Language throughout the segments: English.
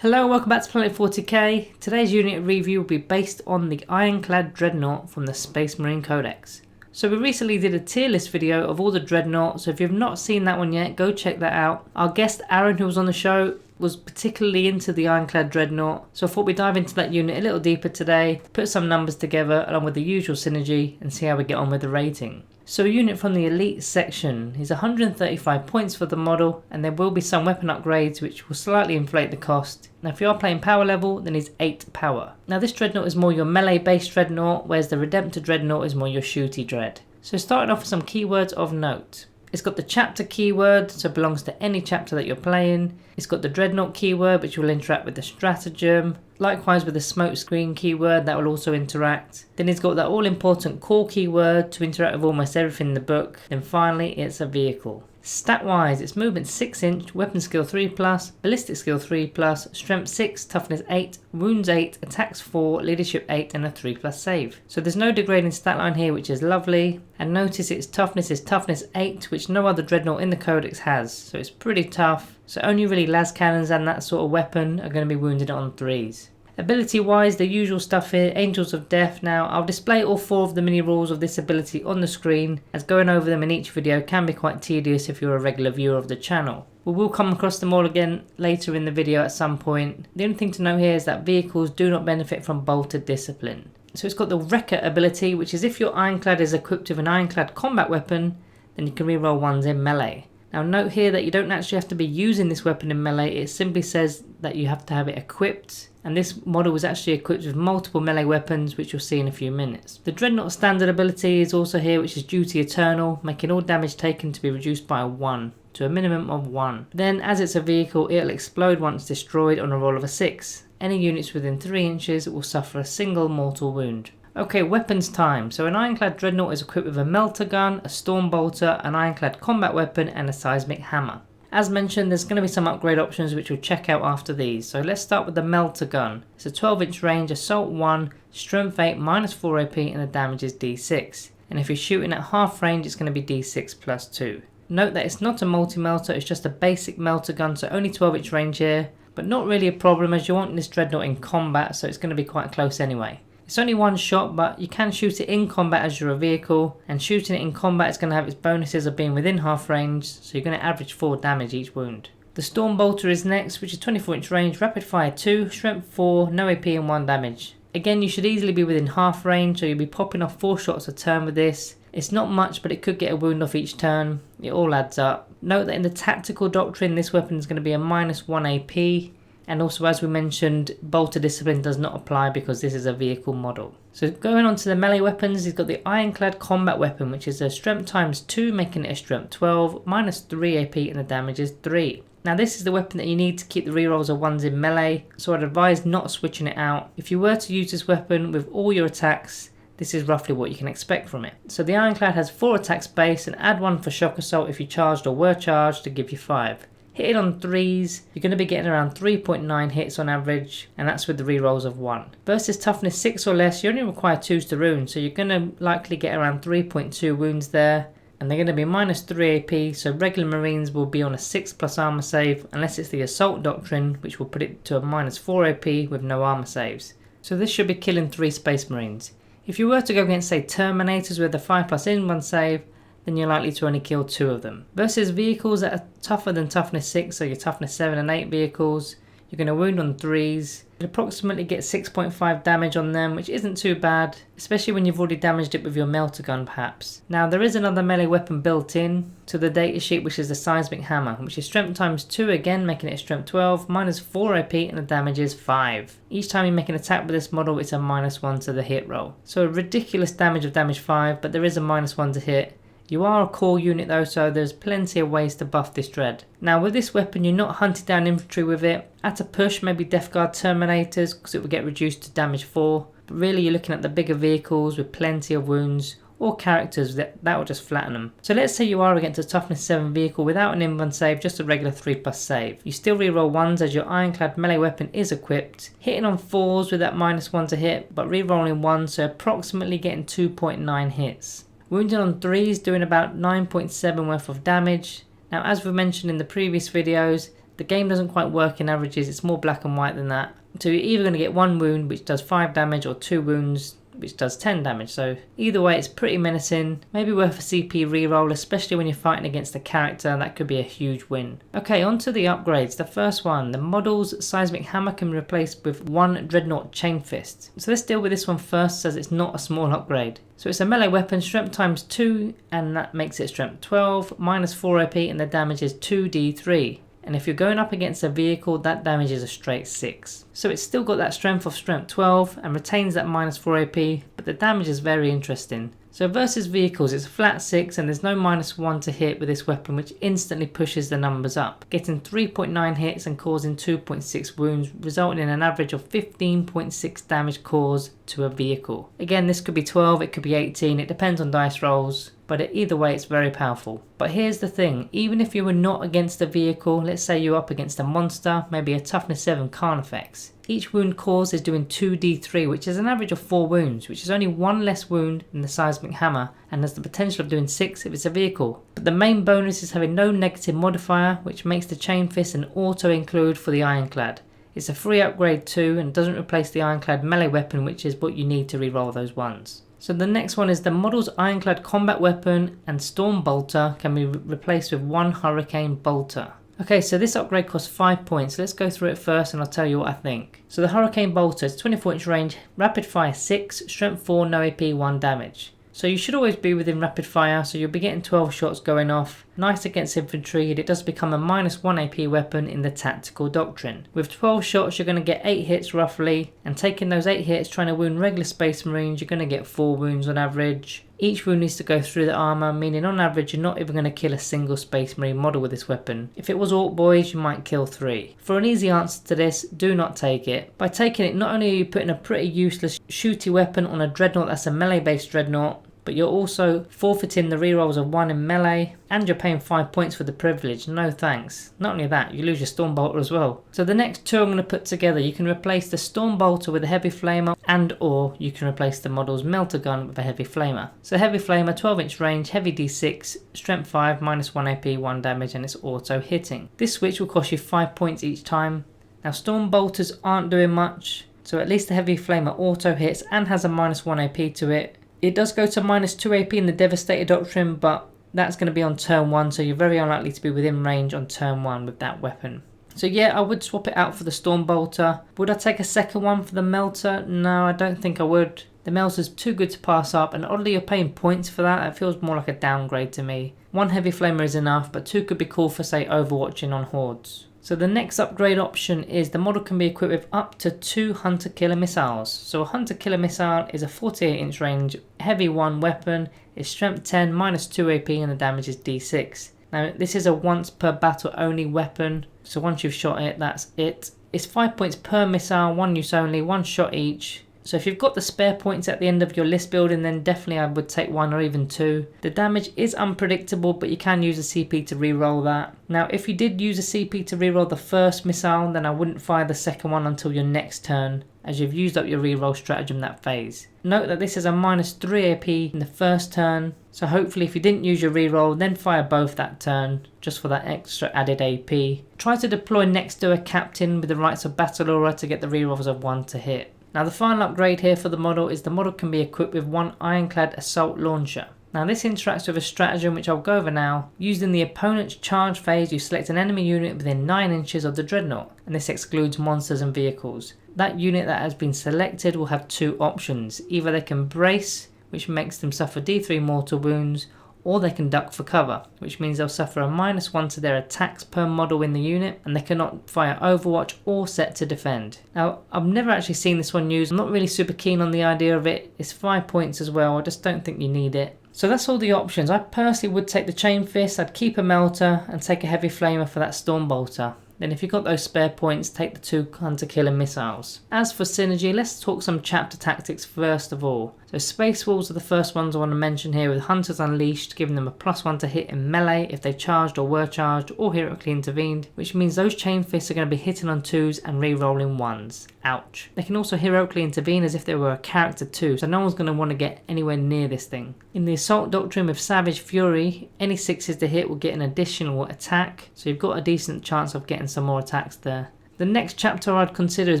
Hello, welcome back to Planet 40k. Today's unit review will be based on the Ironclad Dreadnought from the Space Marine Codex. So we recently did a tier list video of all the Dreadnoughts, so if you've not seen that one yet, go check that out. Our guest Aaron, who was on the show, was particularly into the Ironclad Dreadnought, so I thought we'd dive into that unit a little deeper today, put some numbers together along with the usual synergy and see how we get on with the rating. So a unit from the Elite section is 135 points for the model, and there will be some weapon upgrades which will slightly inflate the cost. Now if you are playing power level, then it's 8 power. Now this Dreadnought is more your melee based Dreadnought, whereas the Redemptor Dreadnought is more your shooty Dread. So starting off with some keywords of note. It's got the chapter keyword, so it belongs to any chapter that you're playing. It's got the Dreadnought keyword, which will interact with the stratagem. Likewise with the smoke screen keyword, that will also interact. Then it's got that all important core keyword to interact with almost everything in the book. Then finally, it's a vehicle. Stat wise, it's movement 6 inch, weapon skill 3+, ballistic skill 3+, strength 6, toughness 8, wounds 8, attacks 4, leadership 8 and a 3+ save. So there's no degrading stat line here, which is lovely. And notice its toughness is toughness 8, which no other Dreadnought in the Codex has. So it's pretty tough. So only really las cannons and that sort of weapon are going to be wounded on 3s. Ability wise, the usual stuff here, Angels of Death. Now I'll display all 4 of the mini rules of this ability on the screen, as going over them in each video can be quite tedious if you're a regular viewer of the channel. We will come across them all again later in the video at some point. The only thing to note here is that vehicles do not benefit from bolted discipline. So it's got the Wrecker ability, which is if your Ironclad is equipped with an Ironclad combat weapon, then you can reroll ones in melee. Now note here that you don't actually have to be using this weapon in melee, it simply says that you have to have it equipped, and this model was actually equipped with multiple melee weapons, which you'll see in a few minutes. The Dreadnought standard ability is also here, which is Duty Eternal, making all damage taken to be reduced by 1 to a minimum of 1. Then as it's a vehicle, it'll explode once destroyed on a roll of a 6. Any units within 3 inches will suffer a single mortal wound. Okay, weapons time. So an Ironclad Dreadnought is equipped with a melter gun, a storm bolter, an Ironclad combat weapon and a seismic hammer. As mentioned, there's going to be some upgrade options which we'll check out after these. So let's start with the melter gun. It's a 12 inch range, assault 1, strength 8, -4 AP and the damage is D6. And if you're shooting at half range, it's going to be D6 + 2. Note that it's not a multi-melter, it's just a basic melter gun, so only 12 inch range here. But not really a problem, as you want this Dreadnought in combat, so it's going to be quite close anyway. It's only one shot, but you can shoot it in combat as you're a vehicle, and shooting it in combat is going to have its bonuses of being within half range, so you're going to average 4 damage each wound. The Storm Bolter is next, which is 24 inch range, rapid fire 2, strength 4, no AP and 1 damage. Again, you should easily be within half range, so you'll be popping off 4 shots a turn with this. It's not much, but it could get a wound off each turn. It all adds up. Note that in the tactical doctrine, this weapon is going to be a -1 AP. And also, as we mentioned, bolter discipline does not apply because this is a vehicle model. So going on to the melee weapons, he's got the Ironclad combat weapon, which is a strength ×2, making it a strength 12, -3 AP and the damage is 3. Now this is the weapon that you need to keep the rerolls of 1s in melee, so I'd advise not switching it out. If you were to use this weapon with all your attacks, this is roughly what you can expect from it. So the Ironclad has 4 attacks base and add 1 for shock assault if you charged or were charged to give you 5. Hitting on 3s, you're going to be getting around 3.9 hits on average, and that's with the rerolls of 1. Versus toughness 6 or less, you only require 2s to wound, so you're going to likely get around 3.2 wounds there, and they're going to be -3 AP, so regular Marines will be on a 6+ armor save, unless it's the Assault Doctrine, which will put it to a -4 AP with no armor saves. So this should be killing 3 Space Marines. If you were to go against, say, Terminators with a 5+ in 1 save, then you're likely to only kill 2 of them. Versus vehicles that are tougher than toughness 6, so your toughness 7 and 8 vehicles, you're going to wound on 3s. You approximately get 6.5 damage on them, which isn't too bad, especially when you've already damaged it with your melter gun perhaps. Now there is another melee weapon built in to the datasheet, which is the seismic hammer, which is strength ×2 again, making it a strength 12, -4 AP and the damage is 5. Each time you make an attack with this model, it's a -1 to the hit roll. So a ridiculous damage of damage 5, but there is a -1 to hit. You are a core unit though, so there's plenty of ways to buff this Dread. Now with this weapon, you're not hunting down infantry with it. At a push, maybe Death Guard Terminators, because it will get reduced to damage 4. But really you're looking at the bigger vehicles with plenty of wounds, or characters that will just flatten them. So let's say you are against a toughness 7 vehicle without an in-1 save, just a regular 3+ save. You still reroll 1s as your Ironclad melee weapon is equipped, hitting on 4s with that -1 to hit, but rerolling 1, so approximately getting 2.9 hits. Wounded on 3s, doing about 9.7 worth of damage. Now as we mentioned in the previous videos, The game doesn't quite work in averages, it's more black and white than that. So you're either going to get 1 wound which does 5 damage or 2 wounds which does 10 damage, so either way it's pretty menacing, maybe worth a CP reroll, especially when you're fighting against a character. That could be a huge win. Okay, on to the upgrades. The first one, the model's seismic hammer can be replaced with 1 dreadnought chain fist. So let's deal with this one first, as it's not a small upgrade. So it's a melee weapon, strength times 2, and that makes it strength 12, minus 4 AP, and the damage is 2d3. And if you're going up against a vehicle, that damage is a straight 6. So it's still got that strength of strength 12 and retains that minus 4 AP, but the damage is very interesting. So versus vehicles, it's a flat 6 and there's no minus 1 to hit with this weapon, which instantly pushes the numbers up, getting 3.9 hits and causing 2.6 wounds, resulting in an average of 15.6 damage caused to a vehicle. Again, this could be 12, it could be 18, it depends on dice rolls, but either way it's very powerful. But here's the thing, even if you were not against a vehicle, let's say you're up against a monster, maybe a toughness 7 Carnifex, each wound caused is doing 2d3, which is an average of 4 wounds, which is only 1 less wound than the seismic hammer and has the potential of doing 6 if it's a vehicle. But the main bonus is having no negative modifier, which makes the chain fist an auto include for the Ironclad. It's a free upgrade too and doesn't replace the Ironclad melee weapon, which is what you need to reroll those ones. So the next one is the model's Ironclad combat weapon and Storm Bolter can be replaced with 1 Hurricane Bolter. Okay, so this upgrade costs 5 points. Let's go through it first and I'll tell you what I think. So the Hurricane Bolter is 24-inch range, rapid fire 6, strength 4, no AP, 1 damage. So you should always be within rapid fire, so you'll be getting 12 shots going off. Nice against infantry, and it does become a minus 1 AP weapon in the tactical doctrine. With 12 shots you're going to get 8 hits roughly, and taking those 8 hits trying to wound regular Space Marines, you're going to get 4 wounds on average. Each wound needs to go through the armour, meaning on average you're not even going to kill a single Space Marine model with this weapon. If it was Orc Boys you might kill 3. For an easy answer to this, do not take it. By taking it, not only are you putting a pretty useless shooty weapon on a Dreadnought that's a melee based Dreadnought, but you're also forfeiting the rerolls of 1 in melee, and you're paying 5 points for the privilege. No thanks. Not only that, you lose your Storm Bolter as well. So the next 2 I'm going to put together, you can replace the Storm Bolter with a Heavy Flamer, and or you can replace the model's Melter Gun with a Heavy Flamer. So Heavy Flamer, 12-inch range, heavy d6, strength 5, minus 1 AP, 1 damage, and it's auto hitting. This switch will cost you 5 points each time. Now Storm Bolters aren't doing much, so at least the Heavy Flamer auto hits and has a minus 1 AP to it. It does go to minus 2 AP in the Devastator Doctrine, but that's going to be on turn 1, so you're very unlikely to be within range on turn 1 with that weapon. So yeah, I would swap it out for the Storm Bolter. Would I take a second one for the Melter? No, I don't think I would. The Melter's too good to pass up, and oddly you're paying points for that. It feels more like a downgrade to me. 1 Heavy Flamer is enough, but 2 could be cool for say Overwatching on Hordes. So the next upgrade option is the model can be equipped with up to 2 Hunter Killer Missiles. So a Hunter Killer Missile is a 48-inch range, heavy 1 weapon, it's strength 10, minus 2 AP, and the damage is d6. Now this is a once per battle only weapon, so once you've shot it, that's it. It's 5 points per missile, 1 use only, 1 shot each. So if you've got the spare points at the end of your list building, then definitely I would take 1 or even 2. The damage is unpredictable, but you can use a CP to reroll that. Now if you did use a CP to reroll the first missile, then I wouldn't fire the second one until your next turn, as you've used up your reroll stratagem that phase. Note that this is a minus 3 AP in the first turn, so hopefully if you didn't use your reroll, then fire both that turn, just for that extra added AP. Try to deploy next to a captain with the Rights of Battle Aura to get the rerolls of 1 to hit. Now the final upgrade here for the model is the model can be equipped with 1 Ironclad Assault Launcher. Now this interacts with a stratagem which I'll go over now. Used in the opponent's charge phase, you select an enemy unit within 9 inches of the Dreadnought, and this excludes monsters and vehicles. That unit that has been selected will have 2 options. Either they can brace, which makes them suffer d3 mortal wounds, or they can duck for cover, which means they'll suffer a minus 1 to their attacks per model in the unit, and they cannot fire Overwatch or set to defend. Now I've never actually seen this one used, I'm not really super keen on the idea of it. It's 5 points as well, I just don't think you need it. So that's all the options. I personally would take the Chain Fist, I'd keep a Melter and take a Heavy Flamer for that Storm Bolter. Then if you've got those spare points, take the 2 Hunter Killer Missiles. As for synergy, let's talk some chapter tactics first of all. So Space Wolves are the first ones I want to mention here, with Hunters Unleashed, giving them a +1 to hit in melee if they charged or were charged or heroically intervened, which means those Chain Fists are going to be hitting on 2s and re-rolling 1s. Ouch. They can also heroically intervene as if they were a character too, so no one's going to want to get anywhere near this thing. In the Assault Doctrine with Savage Fury, any 6s to hit will get an additional attack, so you've got a decent chance of getting getting some more attacks there. The next chapter I'd consider is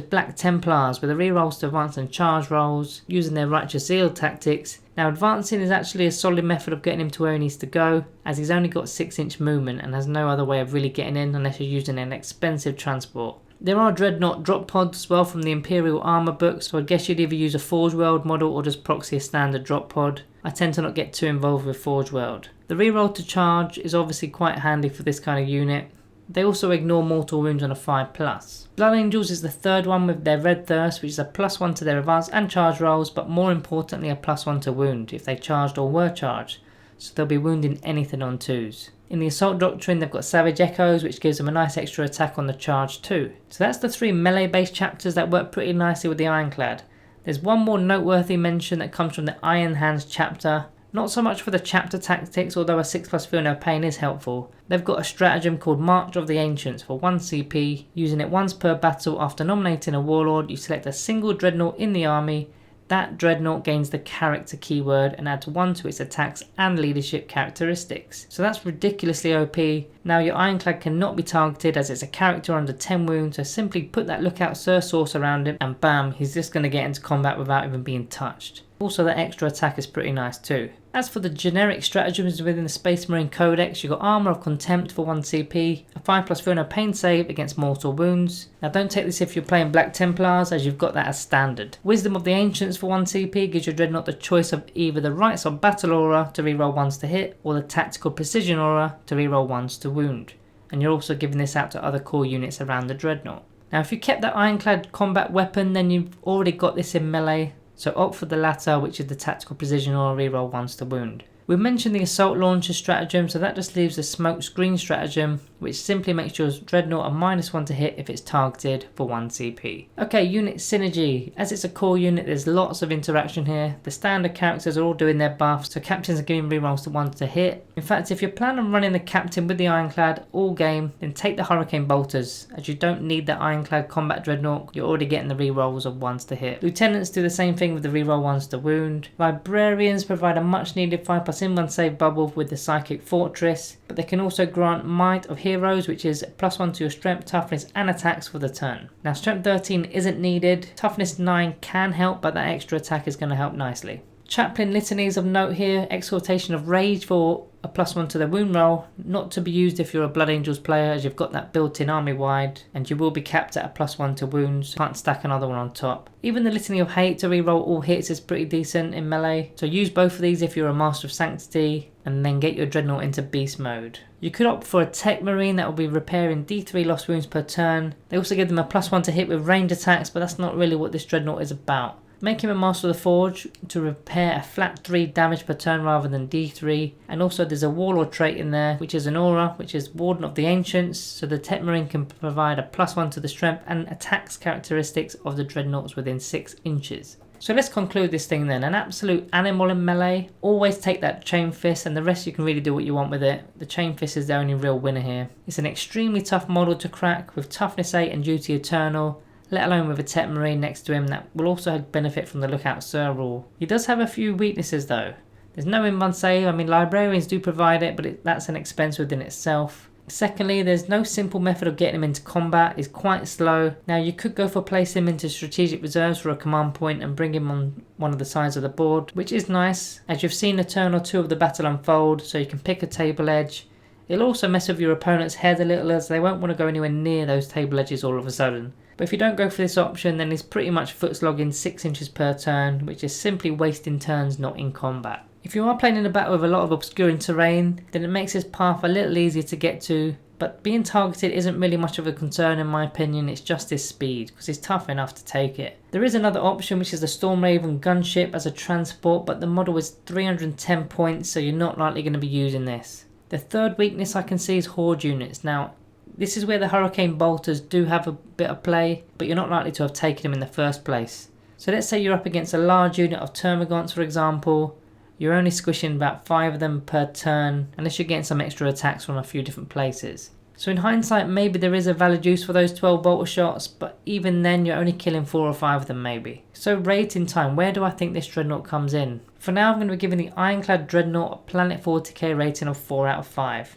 Black Templars, with the rerolls to advance and charge rolls, using their Righteous Zeal tactics. Now advancing is actually a solid method of getting him to where he needs to go, as he's only got 6-inch movement and has no other way of really getting in unless you're using an expensive transport. There are Dreadnought drop pods as well from the Imperial Armour book, so I guess you'd either use a Forge World model or just proxy a standard drop pod. I tend to not get too involved with Forge World. The reroll to charge is obviously quite handy for this kind of unit. They also ignore mortal wounds on a 5+. Blood Angels is the third one with their Red Thirst, which is a +1 to their advance and charge rolls, but more importantly a +1 to wound if they charged or were charged, so they'll be wounding anything on 2s. In the Assault Doctrine they've got Savage Echoes, which gives them a nice extra attack on the charge too. So that's the 3 melee based chapters that work pretty nicely with the Ironclad. There's one more noteworthy mention that comes from the Iron Hands chapter. Not so much for the chapter tactics, although a 6+ Feel No Pain is helpful. They've got a stratagem called March of the Ancients for 1 CP. Using it once per battle after nominating a warlord, you select a single dreadnought in the army. That dreadnought gains the character keyword and adds 1 to its attacks and leadership characteristics. So that's ridiculously OP. Now your Ironclad cannot be targeted as it's a character under 10 wounds, so simply put that Lookout Sir source around him and bam, he's just going to get into combat without even being touched. Also that extra attack is pretty nice too. As for the generic stratagems within the Space Marine Codex, you've got Armour of Contempt for 1 CP, a 5+ Feel No Pain save against mortal wounds. Now don't take this if you're playing Black Templars, as you've got that as standard. Wisdom of the Ancients for 1 CP gives your Dreadnought the choice of either the Rights of Battle Aura to reroll 1s to hit, or the Tactical Precision Aura to reroll 1s to wound. And you're also giving this out to other core units around the Dreadnought. Now if you kept that Ironclad combat weapon, then you've already got this in melee. So opt for the latter, which is the Tactical Precision or reroll 1s to wound. We mentioned the Assault Launcher stratagem, so that just leaves the Smoke Screen stratagem, which simply makes your Dreadnought a -1 to hit if it's targeted for 1 CP. Okay, unit synergy. As it's a core unit, there's lots of interaction here. The standard characters are all doing their buffs, so captains are giving rerolls to 1 to hit. In fact, if you're planning on running the captain with the Ironclad all game, then take the Hurricane Bolters, as you don't need the Ironclad Combat Dreadnought, you're already getting the rerolls of 1s to hit. Lieutenants do the same thing with the reroll 1s to wound. Librarians provide a much needed 5+ in 1 save bubble with the Psychic Fortress, but they can also grant Might of Heroes, which is +1 to your strength, toughness and attacks for the turn. Now strength 13 isn't needed, toughness 9 can help, but that extra attack is going to help nicely. Chaplain litanies of note here, Exhortation of Rage for a +1 to the wound roll, not to be used if you're a Blood Angels player, as you've got that built in army wide, and you will be capped at a +1 to wounds, can't stack another one on top. Even the Litany of Hate to reroll all hits is pretty decent in melee, so use both of these if you're a Master of Sanctity, and then get your Dreadnought into beast mode. You could opt for a Tech Marine that will be repairing D3 lost wounds per turn. They also give them a +1 to hit with range attacks, but that's not really what this Dreadnought is about. Make him a Master of the Forge to repair a flat 3 damage per turn rather than D3. And also there's a Warlord trait in there, which is an aura, which is Warden of the Ancients. So the Tech Marine can provide a +1 to the strength and attacks characteristics of the Dreadnoughts within 6 inches. So let's conclude this thing then. An absolute animal in melee. Always take that Chain Fist, and the rest you can really do what you want with it. The Chain Fist is the only real winner here. It's an extremely tough model to crack with toughness 8 and duty eternal, let alone with a Tech Marine next to him that will also benefit from the Lookout Sir rule. He does have a few weaknesses though. There's no in-1 save. I mean, Librarians do provide it, but that's an expense within itself. Secondly, there's no simple method of getting him into combat. He's quite slow. Now you could go for place him into strategic reserves for a command point and bring him on one of the sides of the board, which is nice, as you've seen a turn or two of the battle unfold, so you can pick a table edge. It'll also mess with your opponent's head a little, as they won't want to go anywhere near those table edges all of a sudden. But if you don't go for this option, then he's pretty much foot slogging 6 inches per turn, which is simply wasting turns not in combat. If you are playing in a battle with a lot of obscuring terrain, then it makes this path a little easier to get to, but being targeted isn't really much of a concern in my opinion. It's just his speed, because he's tough enough to take it. There is another option, which is the Storm Raven gunship as a transport, but the model is 310 points, so you're not likely going to be using this. The third weakness I can see is Horde units. Now, this is where the Hurricane Bolters do have a bit of play, but you're not likely to have taken them in the first place. So let's say you're up against a large unit of Termagants, for example. You're only squishing about 5 of them per turn, unless you're getting some extra attacks from a few different places. So in hindsight, maybe there is a valid use for those 12 bolter shots, but even then you're only killing 4 or 5 of them maybe. So rating time, where do I think this Dreadnought comes in? For now, I'm going to be giving the Ironclad Dreadnought a Planet 40k rating of 4 out of 5.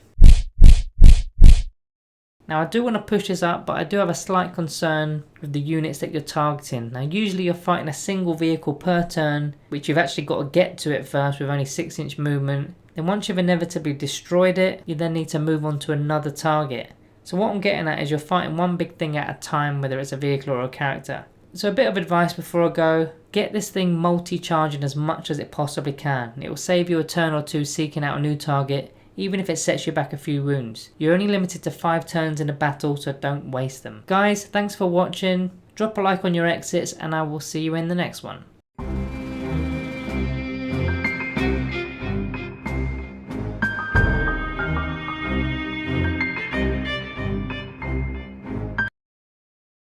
Now I do want to push this up, but I do have a slight concern with the units that you're targeting. Now usually you're fighting a single vehicle per turn, which you've actually got to get to it first with only 6-inch movement. Then once you've inevitably destroyed it, you then need to move on to another target. So what I'm getting at is you're fighting one big thing at a time, whether it's a vehicle or a character. So a bit of advice before I go, get this thing multi-charging as much as it possibly can. It will save you a turn or two seeking out a new target, even if it sets you back a few wounds. You're only limited to 5 turns in a battle, so don't waste them. Guys, thanks for watching. Drop a like on your exits and I will see you in the next one.